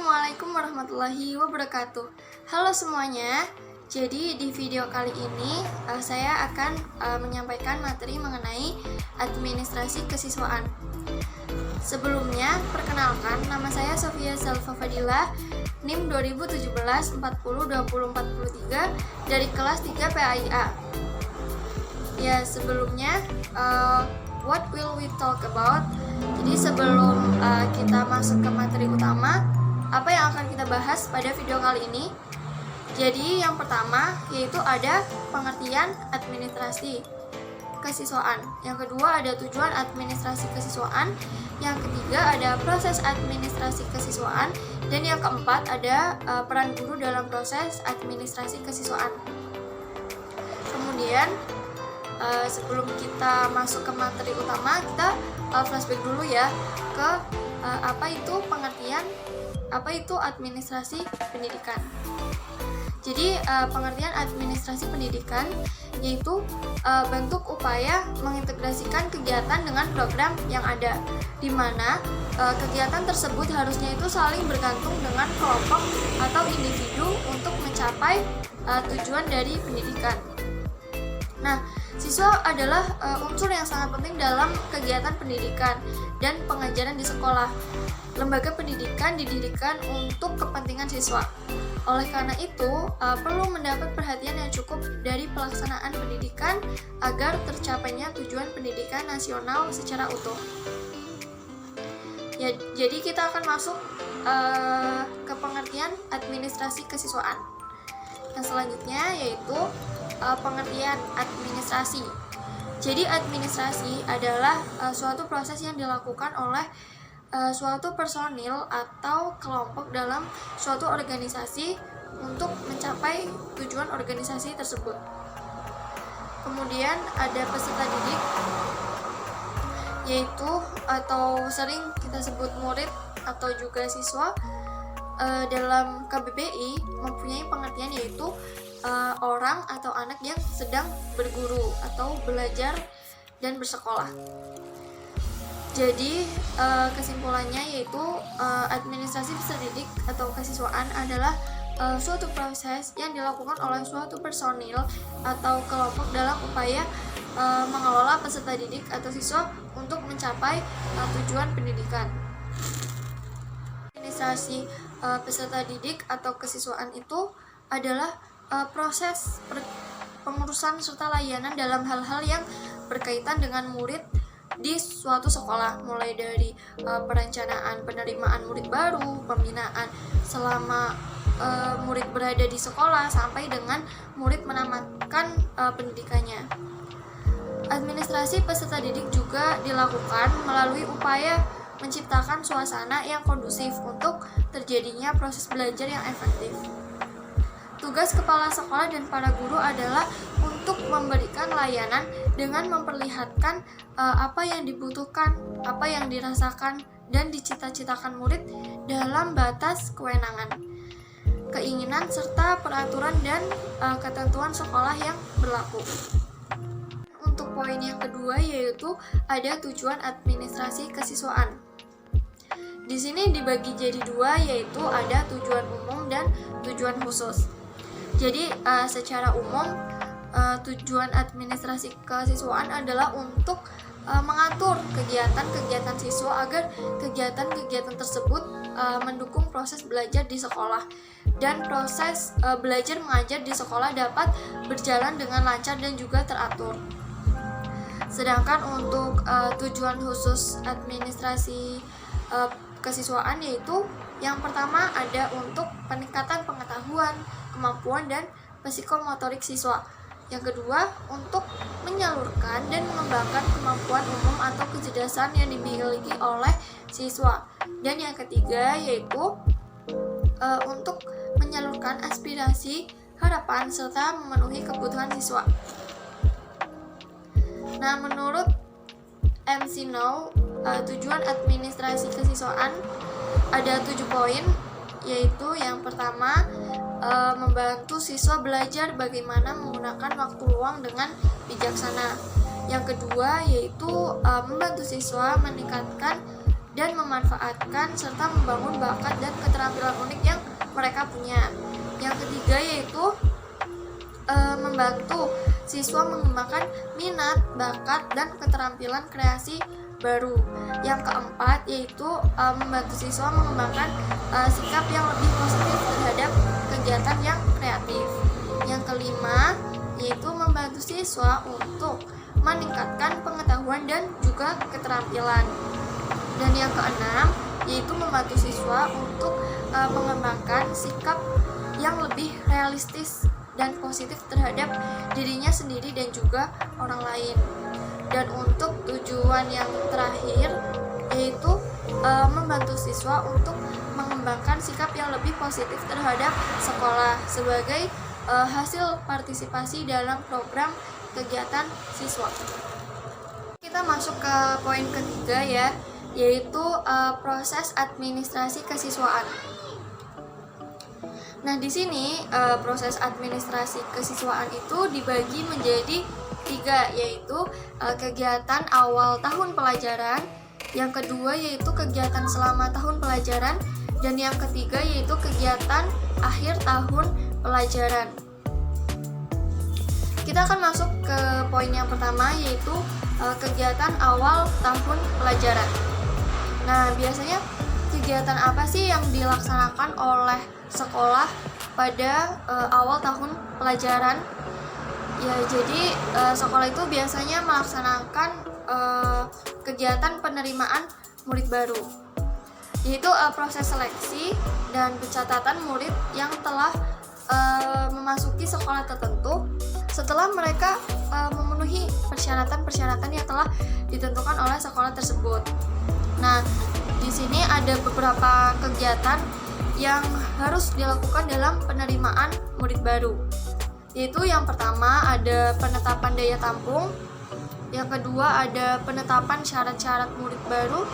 Assalamualaikum warahmatullahi wabarakatuh. Halo semuanya. Jadi di video kali ini saya akan menyampaikan materi mengenai administrasi kesiswaan. Sebelumnya, perkenalkan, nama saya Sofia Salva Fadila, NIM 2017 40 20 43 dari kelas 3 PAIA. Ya, sebelumnya what will we talk about? Jadi sebelum kita masuk ke materi utama, apa yang akan kita bahas pada video kali ini? Jadi yang pertama yaitu ada pengertian administrasi kesiswaan. Yang kedua ada tujuan administrasi kesiswaan. Yang ketiga ada proses administrasi kesiswaan. Dan yang keempat ada peran guru dalam proses administrasi kesiswaan. Kemudian sebelum kita masuk ke materi utama, kita flashback dulu ya ke apa itu administrasi pendidikan. Jadi pengertian administrasi pendidikan yaitu bentuk upaya mengintegrasikan kegiatan dengan program yang ada, di mana kegiatan tersebut harusnya itu saling bergantung dengan kelompok atau individu untuk mencapai tujuan dari pendidikan. Nah, siswa adalah unsur yang sangat penting dalam kegiatan pendidikan dan pengajaran di sekolah. Lembaga pendidikan didirikan untuk kepentingan siswa. Oleh karena itu, perlu mendapat perhatian yang cukup dari pelaksanaan pendidikan agar tercapainya tujuan pendidikan nasional secara utuh. Ya, jadi kita akan masuk ke pengertian administrasi kesiswaan. Yang selanjutnya yaitu pengertian administrasi. Jadi administrasi adalah suatu proses yang dilakukan oleh suatu personil atau kelompok dalam suatu organisasi untuk mencapai tujuan organisasi tersebut. Kemudian ada peserta didik, yaitu atau sering kita sebut murid atau juga siswa. Dalam KBBI mempunyai pengertian yaitu orang atau anak yang sedang berguru atau belajar dan bersekolah. Jadi kesimpulannya yaitu administrasi peserta didik atau kesiswaan adalah suatu proses yang dilakukan oleh suatu personil atau kelompok dalam upaya mengelola peserta didik atau siswa untuk mencapai tujuan pendidikan. Administrasi peserta didik atau kesiswaan itu adalah proses pengurusan serta layanan dalam hal-hal yang berkaitan dengan murid di suatu sekolah, mulai dari perencanaan penerimaan murid baru, pembinaan selama murid berada di sekolah sampai dengan murid menamatkan pendidikannya. Administrasi peserta didik juga dilakukan melalui upaya menciptakan suasana yang kondusif untuk terjadinya proses belajar yang efektif. Tugas kepala sekolah dan para guru adalah untuk memberikan layanan dengan memperlihatkan apa yang dibutuhkan, apa yang dirasakan, dan dicita-citakan murid dalam batas kewenangan, keinginan, serta peraturan dan ketentuan sekolah yang berlaku. Untuk poin yang kedua yaitu ada tujuan administrasi kesiswaan. Di sini dibagi jadi dua, yaitu ada tujuan umum dan tujuan khusus. Jadi secara umum tujuan administrasi kesiswaan adalah untuk mengatur kegiatan-kegiatan siswa agar kegiatan-kegiatan tersebut mendukung proses belajar di sekolah dan proses belajar mengajar di sekolah dapat berjalan dengan lancar dan juga teratur. Sedangkan untuk tujuan khusus administrasi kesiswaan yaitu yang pertama ada untuk peningkatan pengetahuan, kemampuan, dan psikomotorik siswa. Yang kedua, untuk menyalurkan dan mengembangkan kemampuan umum atau kecerdasan yang dimiliki oleh siswa. Dan yang ketiga yaitu untuk menyalurkan aspirasi, harapan, serta memenuhi kebutuhan siswa. Nah, menurut MC Now, tujuan administrasi kesiswaan ada 7 poin, yaitu yang pertama membantu siswa belajar bagaimana menggunakan waktu luang dengan bijaksana. Yang kedua yaitu membantu siswa meningkatkan dan memanfaatkan serta membangun bakat dan keterampilan mereka punya. Yang ketiga yaitu membantu siswa mengembangkan minat, bakat, dan keterampilan kreasi baru. Yang keempat yaitu membantu siswa mengembangkan sikap yang lebih positif terhadap kegiatan yang kreatif. Yang kelima yaitu membantu siswa untuk meningkatkan pengetahuan dan juga keterampilan. Dan yang keenam yaitu membantu siswa untuk mengembangkan sikap yang lebih realistis dan positif terhadap dirinya sendiri dan juga orang lain. Dan untuk tujuan yang terakhir yaitu membantu siswa untuk mengembangkan sikap yang lebih positif terhadap sekolah sebagai hasil partisipasi dalam program kegiatan siswa. Kita masuk ke poin ketiga ya, yaitu proses administrasi kesiswaan. Nah, di sini proses administrasi kesiswaan itu dibagi menjadi 3, yaitu kegiatan awal tahun pelajaran, yang kedua yaitu kegiatan selama tahun pelajaran, dan yang ketiga yaitu kegiatan akhir tahun pelajaran. Kita akan masuk ke poin yang pertama, yaitu kegiatan awal tahun pelajaran. Nah, biasanya kegiatan apa sih yang dilaksanakan oleh sekolah pada awal tahun pelajaran? Ya, jadi sekolah itu biasanya melaksanakan kegiatan penerimaan murid baru, yaitu proses seleksi dan pencatatan murid yang telah memasuki sekolah tertentu setelah mereka memenuhi persyaratan-persyaratan yang telah ditentukan oleh sekolah tersebut. Nah, di sini ada beberapa kegiatan yang harus dilakukan dalam penerimaan murid baru, yaitu yang pertama ada penetapan daya tampung, yang kedua ada penetapan syarat-syarat murid baru,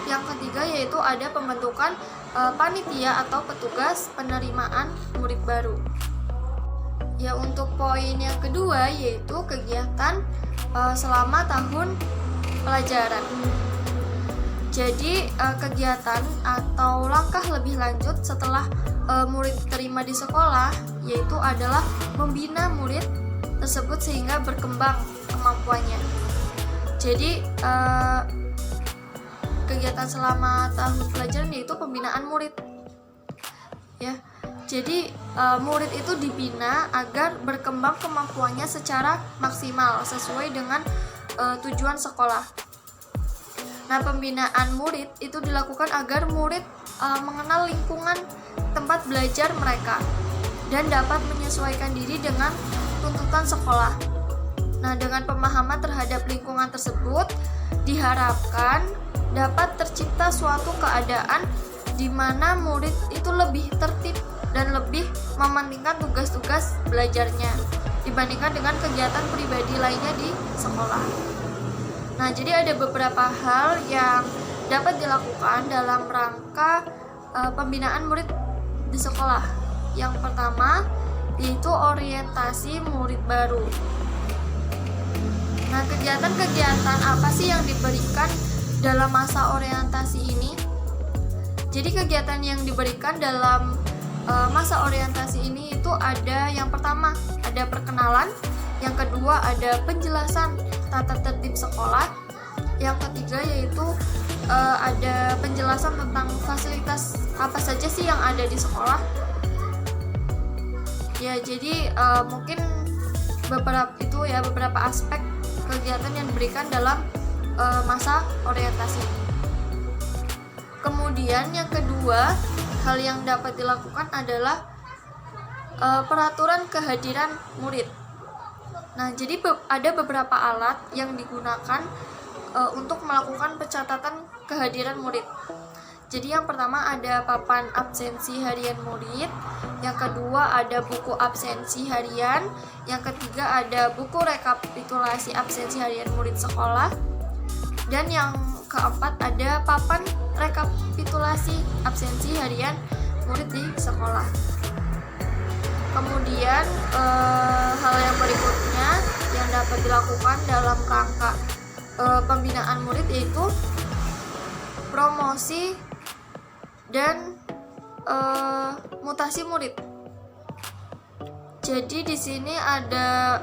yang ketiga yaitu ada pembentukan panitia atau petugas penerimaan murid baru. Ya, untuk poin yang kedua yaitu kegiatan selama tahun pelajaran. Jadi kegiatan atau langkah lebih lanjut setelah murid diterima di sekolah yaitu adalah membina murid tersebut sehingga berkembang kemampuannya. Jadi kegiatan selama tahun pelajaran yaitu pembinaan murid. Ya. Jadi murid itu dibina agar berkembang kemampuannya secara maksimal sesuai dengan tujuan sekolah. Nah, pembinaan murid itu dilakukan agar murid mengenal lingkungan tempat belajar mereka dan dapat menyesuaikan diri dengan tuntutan sekolah. Nah, dengan pemahaman terhadap lingkungan tersebut diharapkan dapat tercipta suatu keadaan di mana murid itu lebih tertib dan lebih mementingkan tugas-tugas belajarnya dibandingkan dengan kegiatan pribadi lainnya di sekolah. Nah, jadi ada beberapa hal yang dapat dilakukan dalam rangka pembinaan murid di sekolah. Yang pertama yaitu orientasi murid baru. Nah, kegiatan-kegiatan apa sih yang diberikan dalam masa orientasi ini? Jadi kegiatan yang diberikan dalam masa orientasi ini itu ada yang pertama ada perkenalan, yang kedua ada penjelasan tata tertib sekolah, yang ketiga yaitu ada penjelasan tentang fasilitas apa saja sih yang ada di sekolah. Ya, jadi mungkin beberapa aspek kegiatan yang diberikan dalam masa orientasi. Kemudian yang kedua, hal yang dapat dilakukan adalah peraturan kehadiran murid. Nah, jadi ada beberapa alat yang digunakan untuk melakukan pencatatan kehadiran murid. Jadi yang pertama ada papan absensi harian murid, yang kedua ada buku absensi harian, yang ketiga ada buku rekapitulasi absensi harian murid sekolah, dan yang keempat ada papan rekapitulasi absensi harian murid di sekolah. Kemudian hal yang berikutnya yang dapat dilakukan dalam rangka pembinaan murid yaitu promosi dan mutasi murid. Jadi di sini ada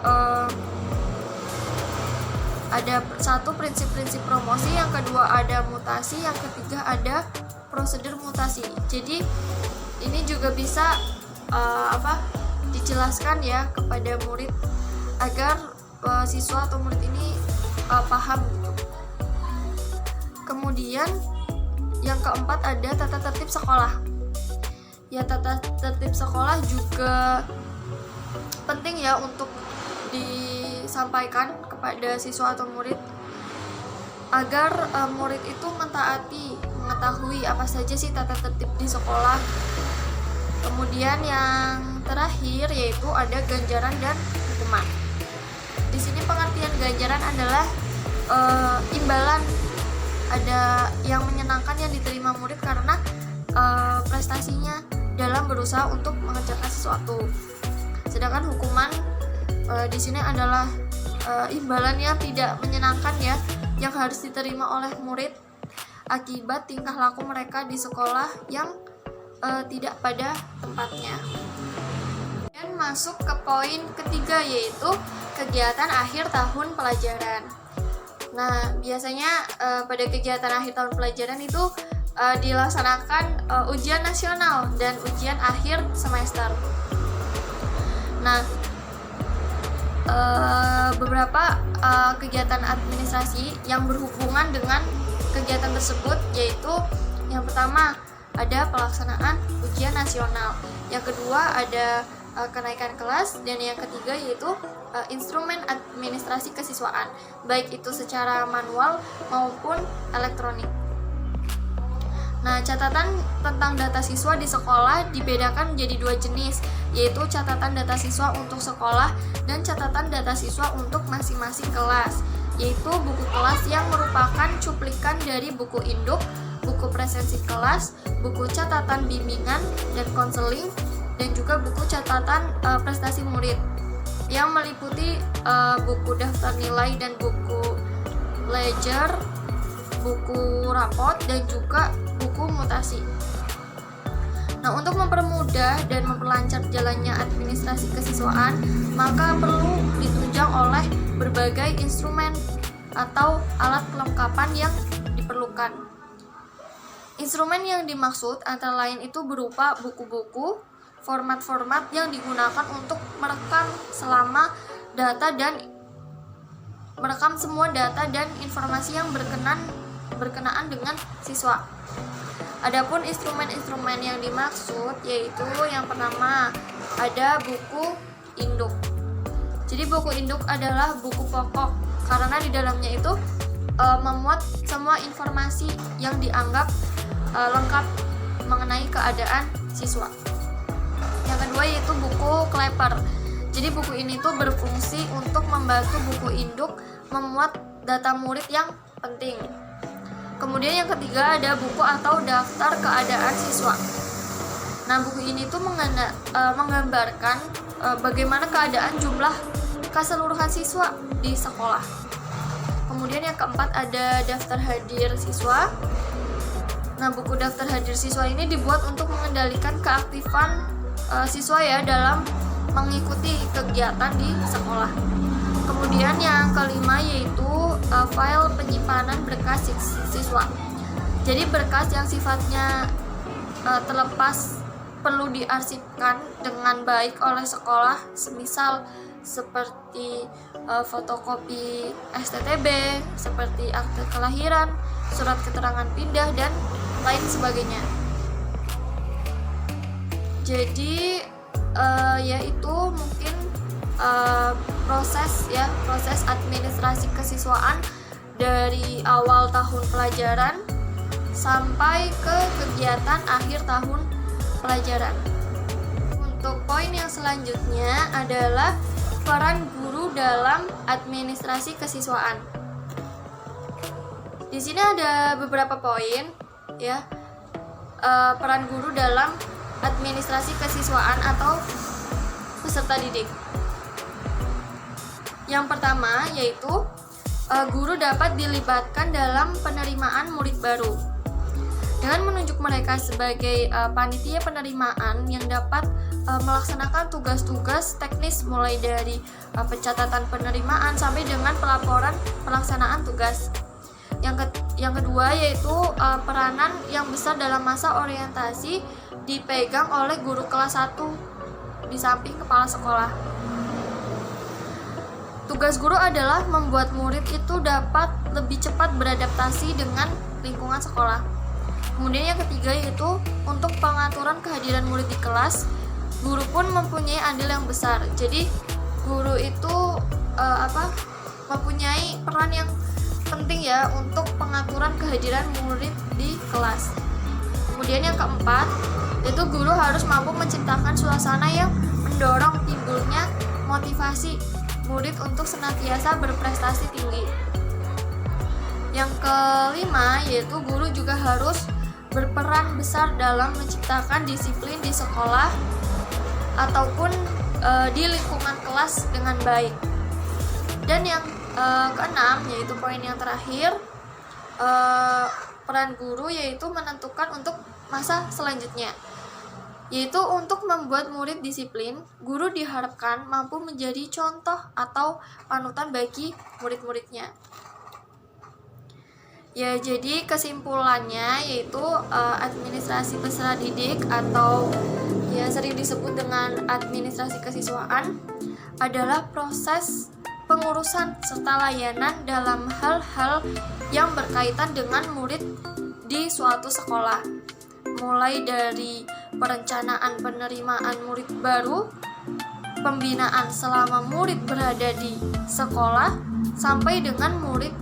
satu prinsip-prinsip promosi, yang kedua ada mutasi, yang ketiga ada prosedur mutasi. Jadi ini juga bisa dijelaskan ya kepada murid agar siswa atau murid ini paham gitu. Kemudian yang keempat ada tata tertib sekolah. Ya, tata tertib sekolah juga penting ya untuk disampaikan kepada siswa atau murid agar murid itu mengetahui apa saja sih tata tertib di sekolah. Kemudian yang terakhir yaitu ada ganjaran dan hukuman. Di sini pengertian ganjaran adalah imbalan, ada yang menyenangkan yang diterima murid karena prestasinya dalam berusaha untuk mengerjakan sesuatu. Sedangkan hukuman di sini adalah imbalan yang tidak menyenangkan ya, yang harus diterima oleh murid akibat tingkah laku mereka di sekolah yang tidak pada tempatnya. Dan masuk ke poin ketiga yaitu kegiatan akhir tahun pelajaran. Nah, biasanya pada kegiatan akhir tahun pelajaran itu dilaksanakan ujian nasional dan ujian akhir semester. Nah, beberapa kegiatan administrasi yang berhubungan dengan kegiatan tersebut yaitu yang pertama ada pelaksanaan ujian nasional, yang kedua ada kenaikan kelas, dan yang ketiga yaitu instrumen administrasi kesiswaan, baik itu secara manual maupun elektronik. Nah, catatan tentang data siswa di sekolah dibedakan menjadi dua jenis, yaitu catatan data siswa untuk sekolah dan catatan data siswa untuk masing-masing kelas, yaitu buku kelas yang merupakan cuplikan dari buku induk, buku presensi kelas, buku catatan bimbingan dan konseling, dan juga buku catatan prestasi murid yang meliputi buku daftar nilai dan buku ledger, buku rapot, dan juga buku mutasi. Nah, untuk mempermudah dan memperlancar jalannya administrasi kesiswaan, maka perlu ditunjang oleh berbagai instrumen atau alat kelengkapan yang diperlukan. Instrumen yang dimaksud antara lain itu berupa buku-buku, format-format yang digunakan untuk merekam semua data dan informasi yang berkenaan dengan siswa. Adapun instrumen-instrumen yang dimaksud yaitu yang pertama ada buku induk. Jadi buku induk adalah buku pokok karena di dalamnya itu memuat semua informasi yang dianggap lengkap mengenai keadaan siswa. Yang kedua yaitu buku kleper. Jadi buku ini tuh berfungsi untuk membantu buku induk memuat data murid yang penting. Kemudian yang ketiga ada buku atau daftar keadaan siswa. Nah, buku ini tuh menggambarkan bagaimana keadaan jumlah keseluruhan siswa di sekolah. Kemudian yang keempat ada daftar hadir siswa. Nah, buku daftar hadir siswa ini dibuat untuk mengendalikan keaktifan siswa ya dalam mengikuti kegiatan di sekolah. Kemudian yang kelima yaitu file penyimpanan berkas siswa. Jadi berkas yang sifatnya terlepas perlu diarsipkan dengan baik oleh sekolah, semisal seperti fotokopi STTB, seperti akte kelahiran, surat keterangan pindah, dan lain sebagainya. Jadi yaitu mungkin proses administrasi kesiswaan dari awal tahun pelajaran sampai ke kegiatan akhir tahun pelajaran. Untuk poin yang selanjutnya adalah peran guru dalam administrasi kesiswaan. Di sini ada beberapa poin ya. Peran guru dalam administrasi kesiswaan atau peserta didik. Yang pertama yaitu guru dapat dilibatkan dalam penerimaan murid baru. Dengan menunjuk mereka sebagai panitia penerimaan yang dapat melaksanakan tugas-tugas teknis mulai dari pencatatan penerimaan sampai dengan pelaporan pelaksanaan tugas. Yang kedua yaitu peranan yang besar dalam masa orientasi dipegang oleh guru kelas 1 di samping kepala sekolah. Tugas guru adalah membuat murid itu dapat lebih cepat beradaptasi dengan lingkungan sekolah. Kemudian yang ketiga yaitu untuk pengaturan kehadiran murid di kelas, guru pun mempunyai andil yang besar. Jadi guru itu mempunyai peran yang penting ya untuk pengaturan kehadiran murid di kelas. Kemudian yang keempat yaitu guru harus mampu menciptakan suasana yang mendorong timbulnya motivasi murid untuk senantiasa berprestasi tinggi. Yang kelima yaitu guru juga harus berperan besar dalam menciptakan disiplin di sekolah ataupun di lingkungan kelas dengan baik. Dan yang keenam yaitu poin yang terakhir, peran guru yaitu menentukan untuk masa selanjutnya, yaitu untuk membuat murid disiplin. Guru diharapkan mampu menjadi contoh atau panutan bagi murid-muridnya. Ya, jadi kesimpulannya yaitu administrasi peserta didik atau ya sering disebut dengan administrasi kesiswaan adalah proses pengurusan serta layanan dalam hal-hal yang berkaitan dengan murid di suatu sekolah, mulai dari perencanaan penerimaan murid baru, pembinaan selama murid berada di sekolah, sampai dengan murid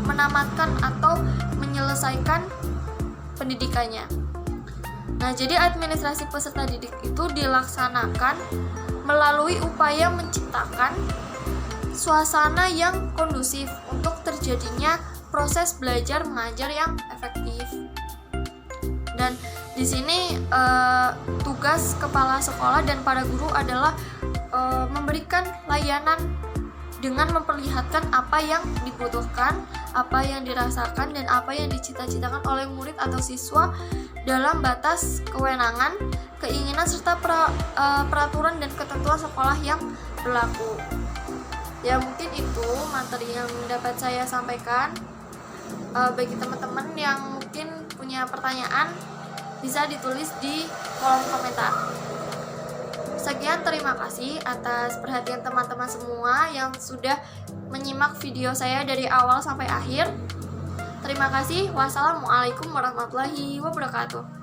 menamatkan atau menyelesaikan pendidikannya. Nah, jadi administrasi peserta didik itu dilaksanakan melalui upaya menciptakan suasana yang kondusif untuk terjadinya proses belajar mengajar yang efektif. Dan di sini tugas kepala sekolah dan para guru adalah memberikan layanan dengan memperlihatkan apa yang dibutuhkan, apa yang dirasakan, dan apa yang dicita-citakan oleh murid atau siswa dalam batas kewenangan, keinginan, serta peraturan dan ketentuan sekolah yang berlaku. Ya, mungkin itu materi yang dapat saya sampaikan. Bagi teman-teman yang mungkin punya pertanyaan, bisa ditulis di kolom komentar. Sekian, terima kasih atas perhatian teman-teman semua yang sudah menyimak video saya dari awal sampai akhir. Terima kasih. Wassalamualaikum warahmatullahi wabarakatuh.